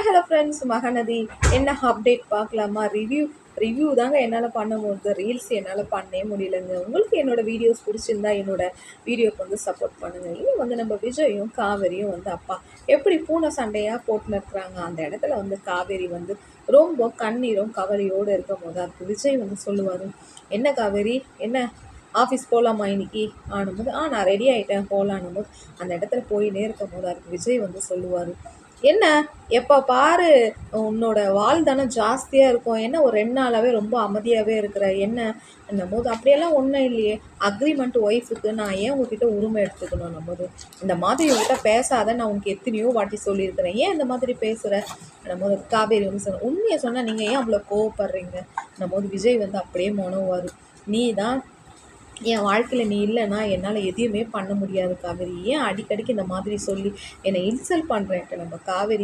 Hello friends, Mahanadi என்ன update பார்க்கலாமா? Review தாங்க என்னால் பண்ண முடியுது. ரீல்ஸ் என்னால் பண்ணவே முடியலைங்க. உங்களுக்கு என்னோடய வீடியோஸ் பிடிச்சிருந்தா என்னோடய வீடியோக்கு வந்து சப்போர்ட் பண்ணுங்கள். இன்னும் வந்து நம்ம விஜயும் காவேரியும் வந்து அப்பா எப்படி பூனை சண்டையாக போட்டுன்னு இருக்கிறாங்க. அந்த இடத்துல வந்து காவேரி வந்து ரொம்ப கண்ணீரும் கவலையோடு இருக்கும் போது அதுக்கு விஜய் வந்து சொல்லுவார், என்ன காவேரி, என்ன ஆஃபீஸ் போகலாமா இன்னைக்கு ஆனும்போது, நான் ரெடி ஆகிட்டேன் போகலான்னும் போது அந்த இடத்துல போயின்னே இருக்கும் போது அதுக்கு விஜய் வந்து சொல்லுவார், என்ன எப்போ பாரு உன்னோட வால் தானே ஜாஸ்தியாக இருக்கும், என்ன ஒரு 2 நாளாகவே ரொம்ப அமைதியாகவே இருக்கிற என்ன போது, அப்படியெல்லாம் ஒன்றும் இல்லையே, அக்ரிமெண்ட் ஒய்ஃபுக்கு நான் ஏன் உங்ககிட்ட உரிமை எடுத்துக்கணும் போது, இந்த மாதிரி உங்ககிட்ட பேசாத, நான் உங்களுக்கு எத்தனையோ வாட்டி சொல்லியிருக்கிறேன், ஏன் இந்த மாதிரி பேசுகிற போது காவேரி வந்து சொன்ன உண்மையை சொன்னால் நீங்கள் ஏன் அவ்வளோ கோவப்படுறீங்க போது விஜய் வந்து அப்படியே மொனவார், நீ தான் என் வாழ்க்கையில் நீ இல்லைன்னா என்னால் எதையுமே பண்ண முடியாது காவேரி, ஏன் அடிக்கடிக்கு இந்த மாதிரி சொல்லி என்னை இன்சல்ட் பண்ணுறேன்ட்டு நம்ம காவேரி